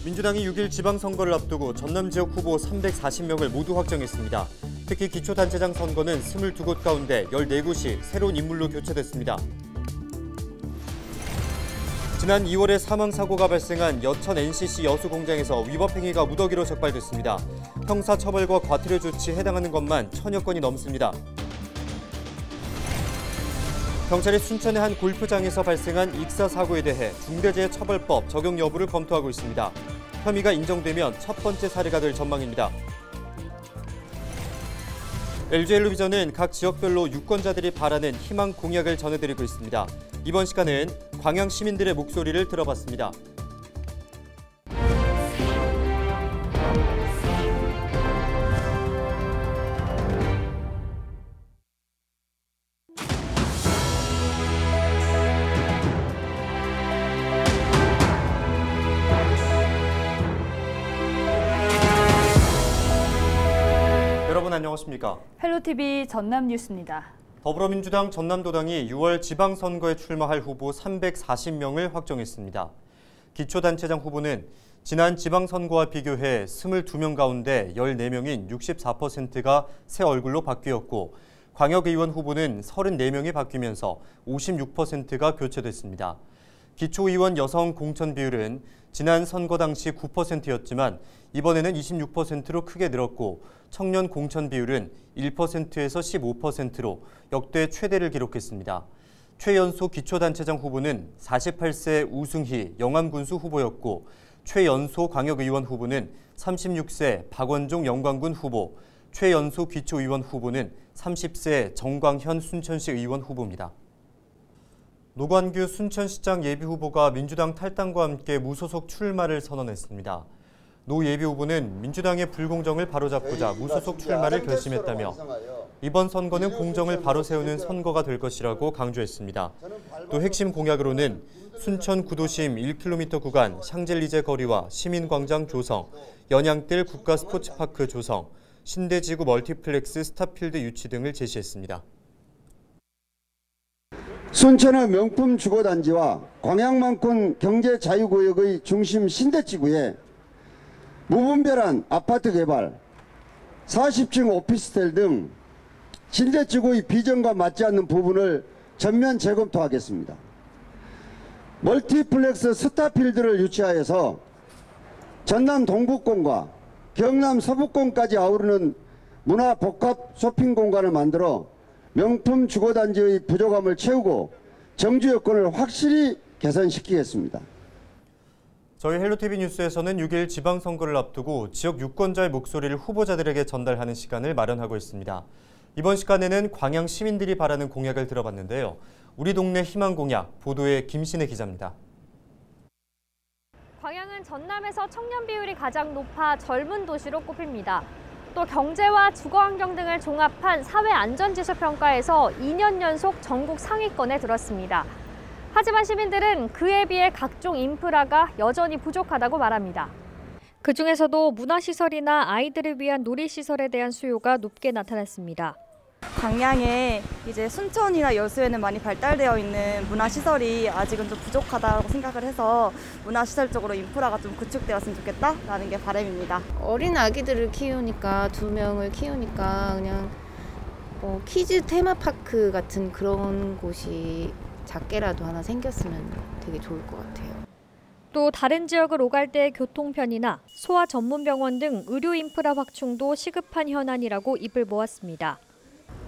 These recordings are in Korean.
민주당이 6일 지방선거를 앞두고 전남 지역 후보 340명을 모두 확정했습니다. 특히 기초단체장 선거는 22곳 가운데 14곳이 새로운 인물로 교체됐습니다. 지난 2월에 사망사고가 발생한 여천 NCC 여수공장에서 위법 행위가 무더기로 적발됐습니다. 형사처벌과 과태료 조치에 해당하는 것만 1000여 건이 넘습니다. 경찰이 순천의 한 골프장에서 발생한 익사사고에 대해 중대재해처벌법 적용 여부를 검토하고 있습니다. 혐의가 인정되면 첫 번째 사례가 될 전망입니다. LG엘로비전은 각 지역별로 유권자들이 바라는 희망 공약을 전해드리고 있습니다. 이번 시간은 광양 시민들의 목소리를 들어봤습니다. 여러분 안녕하십니까? 헬로티비 전남 뉴스입니다. 더불어민주당 전남도당이 6월 지방선거에 출마할 후보 340명을 확정했습니다. 기초단체장 후보는 지난 지방선거와 비교해 22명 가운데 14명인 64%가 새 얼굴로 바뀌었고 광역의원 후보는 34명이 바뀌면서 56%가 교체됐습니다. 기초의원 여성 공천 비율은 지난 선거 당시 9%였지만 이번에는 26%로 크게 늘었고 청년 공천 비율은 1%에서 15%로 역대 최대를 기록했습니다. 최연소 기초단체장 후보는 48세 우승희 영암군수 후보였고 최연소 광역의원 후보는 36세 박원종 영광군 후보, 최연소 기초의원 후보는 30세 정광현 순천시 의원 후보입니다. 노관규 순천시장 예비후보가 민주당 탈당과 함께 무소속 출마를 선언했습니다. 노 예비후보는 민주당의 불공정을 바로잡고자 무소속 출마를 결심했다며 이번 선거는 공정을 바로 세우는 선거가 될 것이라고 강조했습니다. 또 핵심 공약으로는 순천 구도심 1km 구간 샹젤리제 거리와 시민광장 조성, 연양뜰 국가스포츠파크 조성, 신대지구 멀티플렉스 스타필드 유치 등을 제시했습니다. 순천의 명품 주거단지와 광양만권 경제자유구역의 중심 신대지구에 무분별한 아파트 개발, 40층 오피스텔 등 신대지구의 비전과 맞지 않는 부분을 전면 재검토하겠습니다. 멀티플렉스 스타필드를 유치하여서 전남 동북권과 경남 서북권까지 아우르는 문화복합 쇼핑 공간을 만들어 명품 주거단지의 부족함을 채우고 정주 여건을 확실히 개선시키겠습니다. 저희 헬로티비 뉴스에서는 6일 지방선거를 앞두고 지역 유권자의 목소리를 후보자들에게 전달하는 시간을 마련하고 있습니다. 이번 시간에는 광양 시민들이 바라는 공약을 들어봤는데요. 우리 동네 희망 공약, 보도에 김신혜 기자입니다. 광양은 전남에서 청년 비율이 가장 높아 젊은 도시로 꼽힙니다. 또 경제와 주거환경 등을 종합한 사회안전지수 평가에서 2년 연속 전국 상위권에 들었습니다. 하지만 시민들은 그에 비해 각종 인프라가 여전히 부족하다고 말합니다. 그중에서도 문화시설이나 아이들을 위한 놀이시설에 대한 수요가 높게 나타났습니다. 광양에 이제 순천이나 여수에는 많이 발달되어 있는 문화시설이 아직은 좀 부족하다고 생각을 해서 문화시설 쪽으로 인프라가 좀 구축되었으면 좋겠다라는 게 바람입니다. 어린 아기들을 키우니까 2명을 키우니까 그냥 키즈 테마파크 같은 그런 곳이 작게라도 하나 생겼으면 되게 좋을 것 같아요. 또 다른 지역을 오갈 때 교통편이나 소아 전문병원 등 의료 인프라 확충도 시급한 현안이라고 입을 모았습니다.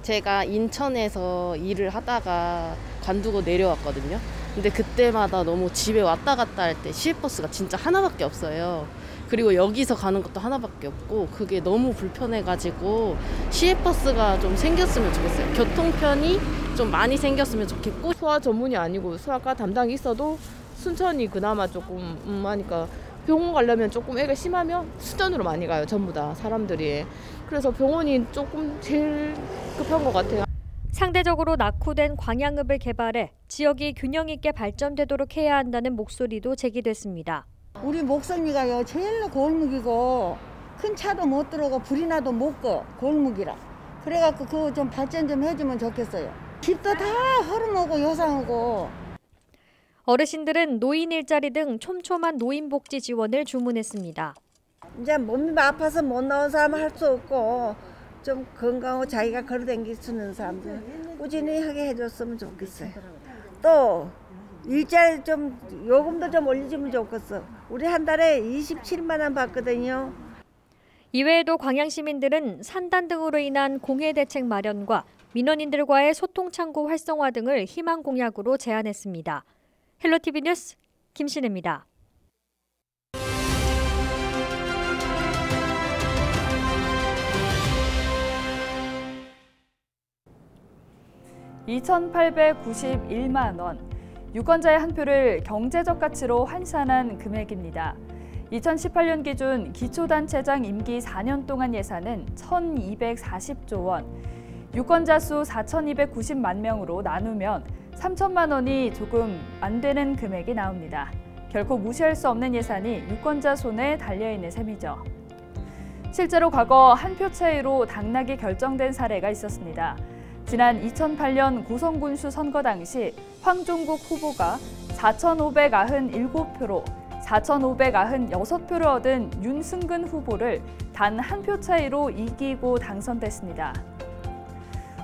제가 인천에서 일을 하다가 관두고 내려왔거든요. 근데 그때마다 너무 집에 왔다 갔다 할 때 시외버스가 진짜 하나밖에 없어요. 그리고 여기서 가는 것도 하나밖에 없고 그게 너무 불편해가지고 시외버스가 좀 생겼으면 좋겠어요. 교통편이 좀 많이 생겼으면 좋겠고. 소아 전문이 아니고 소아과 담당이 있어도 순천이 그나마 조금 하니까 병원 가려면 조금 애가 심하면 순천으로 많이 가요. 전부 다 사람들이. 그래서 병원이 조금 제일 급한 것 같아요. 상대적으로 낙후된 광양읍을 개발해 지역이 균형 있게 발전되도록 해야 한다는 목소리도 제기됐습니다. 우리 목성리가요 제일 골목이고 큰 차도 못 들어오고 불이 나도 못 꺼 골목이라. 그래갖고 그거 좀 발전 좀 해주면 좋겠어요. 집도 다 허름하고 요상하고. 어르신들은 노인 일자리 등 촘촘한 노인복지 지원을 주문했습니다. 이제 몸이 아파서 못 나온 사람은 할 수 없고 좀 건강하고 자기가 걸어다닐 수 있는 사람들 꾸준히 하게 해줬으면 좋겠어요. 또 일자리 좀 요금도 좀 올려주면 좋겠어. 우리 한 달에 27만 원 받거든요. 이외에도 광양 시민들은 산단 등으로 인한 공해 대책 마련과 민원인들과의 소통 창구 활성화 등을 희망 공약으로 제안했습니다. 헬로티비 뉴스 김신혜입니다. (2,891만 원). 유권자의 한 표를 경제적 가치로 환산한 금액입니다. 2018년 기준 기초단체장 임기 4년 동안 예산은 1,240조 원, 유권자 수 4,290만 명으로 나누면 3천만 원이 조금 안 되는 금액이 나옵니다. 결코 무시할 수 없는 예산이 유권자 손에 달려있는 셈이죠. 실제로 과거 한 표 차이로 당락이 결정된 사례가 있었습니다. 지난 2008년 고성군수 선거 당시 황종국 후보가 4,597표로 4,596표를 얻은 윤승근 후보를 단 한 표 차이로 이기고 당선됐습니다.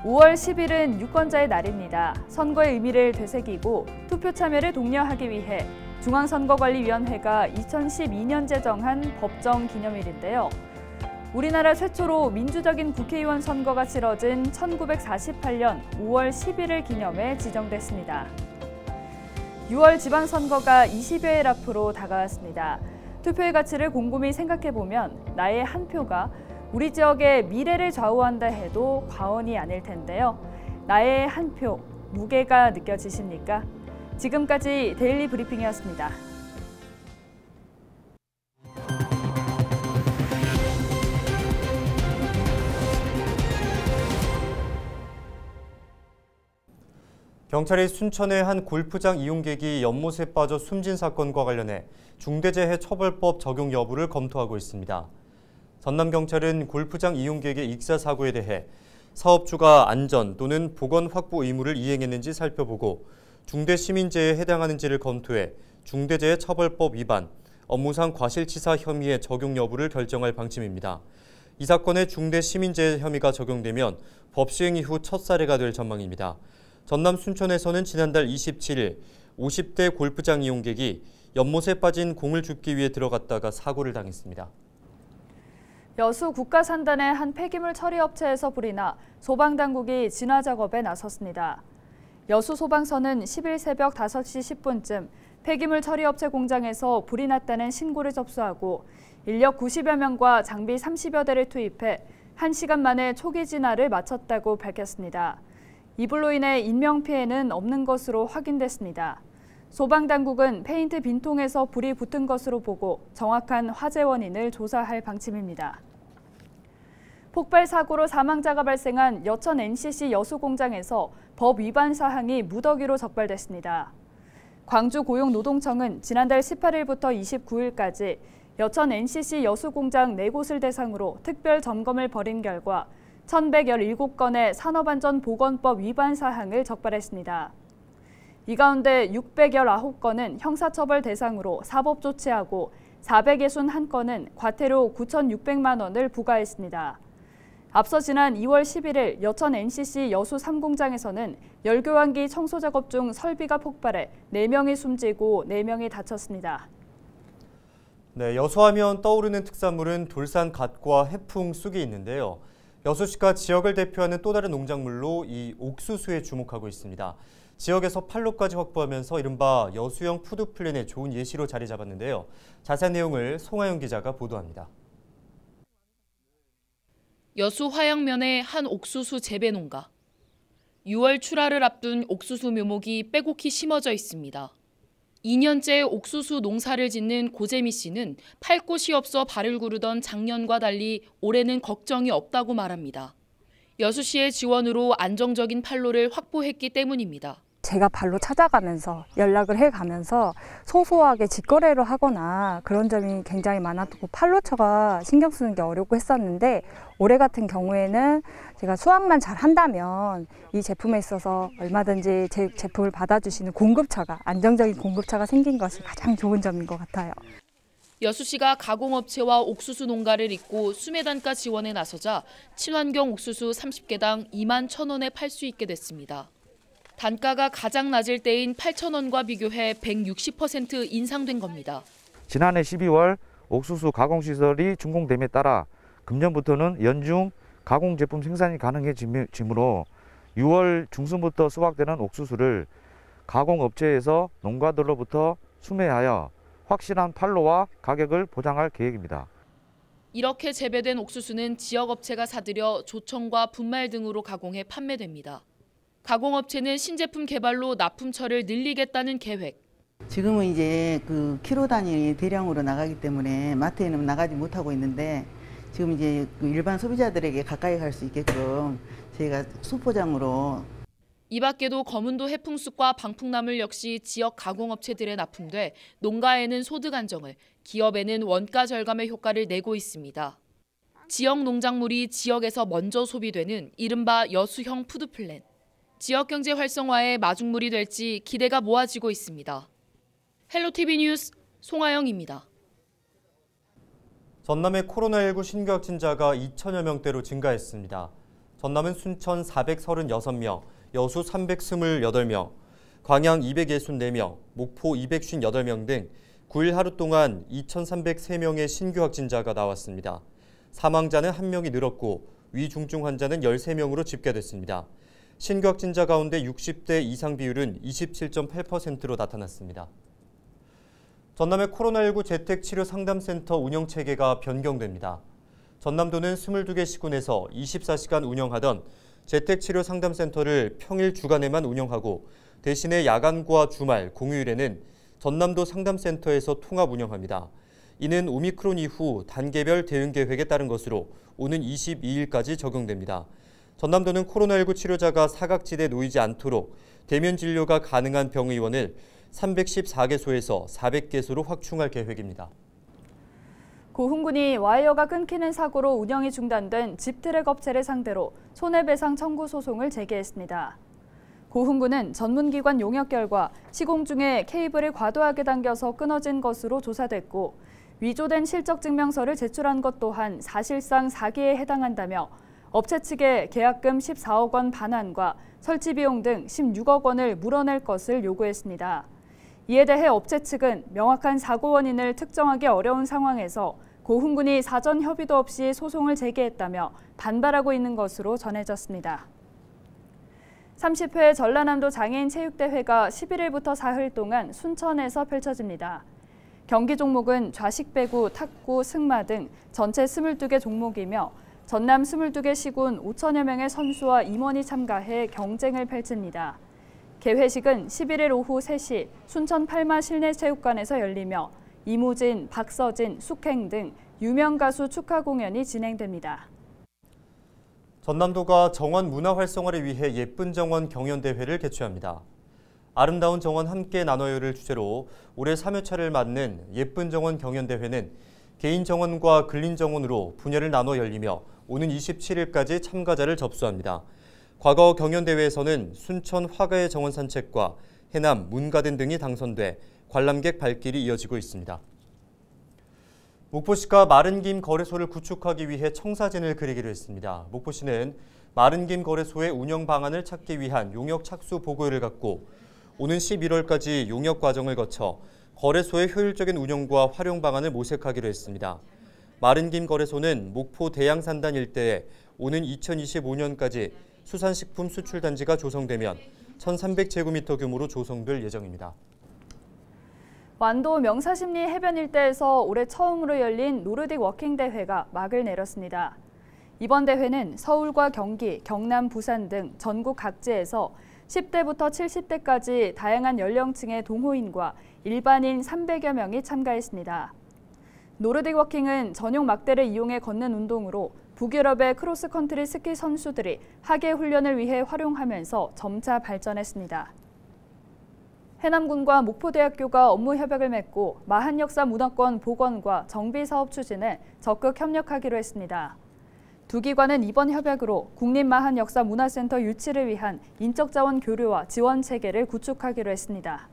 5월 10일은 유권자의 날입니다. 선거의 의미를 되새기고 투표 참여를 독려하기 위해 중앙선거관리위원회가 2012년 제정한 법정 기념일인데요. 우리나라 최초로 민주적인 국회의원 선거가 치러진 1948년 5월 10일을 기념해 지정됐습니다. 6월 지방선거가 20여일 앞으로 다가왔습니다. 투표의 가치를 곰곰이 생각해보면 나의 한 표가 우리 지역의 미래를 좌우한다 해도 과언이 아닐 텐데요. 나의 한 표, 무게가 느껴지십니까? 지금까지 데일리 브리핑이었습니다. 경찰이 순천의 한 골프장 이용객이 연못에 빠져 숨진 사건과 관련해 중대재해처벌법 적용 여부를 검토하고 있습니다. 전남경찰은 골프장 이용객의 익사 사고에 대해 사업주가 안전 또는 보건 확보 의무를 이행했는지 살펴보고 중대시민재해에 해당하는지를 검토해 중대재해처벌법 위반, 업무상 과실치사 혐의의 적용 여부를 결정할 방침입니다. 이 사건에 중대시민재해 혐의가 적용되면 법 시행 이후 첫 사례가 될 전망입니다. 전남 순천에서는 지난달 27일 50대 골프장 이용객이 연못에 빠진 공을 줍기 위해 들어갔다가 사고를 당했습니다. 여수 국가산단의 한 폐기물 처리업체에서 불이 나 소방당국이 진화 작업에 나섰습니다. 여수 소방서는 10일 새벽 5시 10분쯤 폐기물 처리업체 공장에서 불이 났다는 신고를 접수하고 인력 90여 명과 장비 30여 대를 투입해 1시간 만에 초기 진화를 마쳤다고 밝혔습니다. 이 불로 인해 인명피해는 없는 것으로 확인됐습니다. 소방당국은 페인트 빈통에서 불이 붙은 것으로 보고 정확한 화재 원인을 조사할 방침입니다. 폭발 사고로 사망자가 발생한 여천 NCC 여수 공장에서 법 위반 사항이 무더기로 적발됐습니다. 광주고용노동청은 지난달 18일부터 29일까지 여천 NCC 여수 공장 4곳을 대상으로 특별 점검을 벌인 결과 1,117건의 산업안전보건법 위반 사항을 적발했습니다. 이 가운데 619건은 형사처벌 대상으로 사법 조치하고 461건은 과태료 9,600만 원을 부과했습니다. 앞서 지난 2월 11일 여천 NCC 여수 3공장에서는 열교환기 청소 작업 중 설비가 폭발해 4명이 숨지고 4명이 다쳤습니다. 네, 여수하면 떠오르는 특산물은 돌산 갓과 해풍 쑥이 있는데요. 여수시가 지역을 대표하는 또 다른 농작물로 이 옥수수에 주목하고 있습니다. 지역에서 판로까지 확보하면서 이른바 여수형 푸드플랜의 좋은 예시로 자리 잡았는데요. 자세한 내용을 송하영 기자가 보도합니다. 여수 화양면의 한 옥수수 재배 농가. 6월 출하를 앞둔 옥수수 묘목이 빼곡히 심어져 있습니다. 2년째 옥수수 농사를 짓는 고재미 씨는 팔 곳이 없어 발을 구르던 작년과 달리 올해는 걱정이 없다고 말합니다. 여수시의 지원으로 안정적인 판로를 확보했기 때문입니다. 제가 발로 찾아가면서 연락을 해가면서 소소하게 직거래를 하거나 그런 점이 굉장히 많았고 팔로처가 신경 쓰는 게 어렵고 했었는데 올해 같은 경우에는 제가 수확만 잘 한다면 이 제품에 있어서 얼마든지 제 제품을 받아주시는 공급처가 안정적인 공급처가 생긴 것이 가장 좋은 점인 것 같아요. 여수시가 가공업체와 옥수수 농가를 잇고 수매단가 지원에 나서자 친환경 옥수수 30개당 21,000원에 팔 수 있게 됐습니다. 단가가 가장 낮을 때인 8,000원과 비교해 160% 인상된 겁니다. 지난해 12월 옥수수 가공시설이 준공됨에 따라 금년부터는 연중 가공 제품 생산이 가능해지므로 6월 중순부터 수확되는 옥수수를 가공업체에서 농가들로부터 수매하여 확실한 판로와 가격을 보장할 계획입니다. 이렇게 재배된 옥수수는 지역업체가 사들여 조청과 분말 등으로 가공해 판매됩니다. 가공업체는 신제품 개발로 납품처를 늘리겠다는 계획. 지금은 이제 그 키로 단위 대량으로 나가기 때문에 마트에는 나가지 못하고 있는데 지금 이제 일반 소비자들에게 가까이 갈 수 있게끔 저희가 수포장으로. 이 밖에도 거문도 해풍쑥과 방풍나물 역시 지역 가공업체들에 납품돼 농가에는 소득 안정을, 기업에는 원가 절감의 효과를 내고 있습니다. 지역 농작물이 지역에서 먼저 소비되는 이른바 여수형 푸드플랜. 지역 경제 활성화의 마중물이 될지 기대가 모아지고 있습니다. 헬로티비 뉴스 송하영입니다. 전남의 코로나19 신규 확진자가 2천여 명대로 증가했습니다. 전남은 순천 436명, 여수 328명, 광양 264명, 목포 258명 등 9일 하루 동안 2,303명의 신규 확진자가 나왔습니다. 사망자는 1명이 늘었고 위중증 환자는 13명으로 집계됐습니다. 신규 확진자 가운데 60대 이상 비율은 27.8%로 나타났습니다. 전남의 코로나19 재택치료 상담센터 운영체계가 변경됩니다. 전남도는 22개 시군에서 24시간 운영하던 재택치료 상담센터를 평일 주간에만 운영하고 대신에 야간과 주말, 공휴일에는 전남도 상담센터에서 통합 운영합니다. 이는 오미크론 이후 단계별 대응 계획에 따른 것으로 오는 22일까지 적용됩니다. 전남도는 코로나19 치료자가 사각지대에 놓이지 않도록 대면 진료가 가능한 병의원을 314개소에서 400개소로 확충할 계획입니다. 고흥군이 와이어가 끊기는 사고로 운영이 중단된 집트랙 업체를 상대로 손해배상 청구 소송을 제기했습니다. 고흥군은 전문기관 용역 결과 시공 중에 케이블을 과도하게 당겨서 끊어진 것으로 조사됐고 위조된 실적증명서를 제출한 것 또한 사실상 사기에 해당한다며 업체 측에 계약금 14억 원 반환과 설치 비용 등 16억 원을 물어낼 것을 요구했습니다. 이에 대해 업체 측은 명확한 사고 원인을 특정하기 어려운 상황에서 고흥군이 사전 협의도 없이 소송을 제기했다며 반발하고 있는 것으로 전해졌습니다. 30회 전라남도 장애인 체육대회가 11일부터 사흘 동안 순천에서 펼쳐집니다. 경기 종목은 좌식 배구, 탁구, 승마 등 전체 22개 종목이며 전남 22개 시군 5천여 명의 선수와 임원이 참가해 경쟁을 펼칩니다. 개회식은 11일 오후 3시 순천 팔마 실내체육관에서 열리며 이무진, 박서진, 숙행 등 유명 가수 축하 공연이 진행됩니다. 전남도가 정원 문화 활성화를 위해 예쁜 정원 경연대회를 개최합니다. 아름다운 정원 함께 나눠요를 주제로 올해 3회차를 맞는 예쁜 정원 경연대회는 개인 정원과 근린 정원으로 분야를 나눠 열리며 오는 27일까지 참가자를 접수합니다. 과거 경연대회에서는 순천 화가의 정원 산책과 해남 문가든 등이 당선돼 관람객 발길이 이어지고 있습니다. 목포시가 마른 김 거래소를 구축하기 위해 청사진을 그리기로 했습니다. 목포시는 마른 김 거래소의 운영 방안을 찾기 위한 용역 착수 보고를 갖고 오는 11월까지 용역 과정을 거쳐 거래소의 효율적인 운영과 활용 방안을 모색하기로 했습니다. 마른 김 거래소는 목포 대양산단 일대에 오는 2025년까지 수산식품 수출단지가 조성되면 1,300제곱미터 규모로 조성될 예정입니다. 완도 명사심리 해변 일대에서 올해 처음으로 열린 노르딕 워킹 대회가 막을 내렸습니다. 이번 대회는 서울과 경기, 경남, 부산 등 전국 각지에서 10대부터 70대까지 다양한 연령층의 동호인과 일반인 300여 명이 참가했습니다. 노르딕 워킹은 전용 막대를 이용해 걷는 운동으로 북유럽의 크로스컨트리 스키 선수들이 하계 훈련을 위해 활용하면서 점차 발전했습니다. 해남군과 목포대학교가 업무 협약을 맺고 마한역사문화권 복원과 정비 사업 추진에 적극 협력하기로 했습니다. 두 기관은 이번 협약으로 국립마한역사문화센터 유치를 위한 인적 자원 교류와 지원 체계를 구축하기로 했습니다.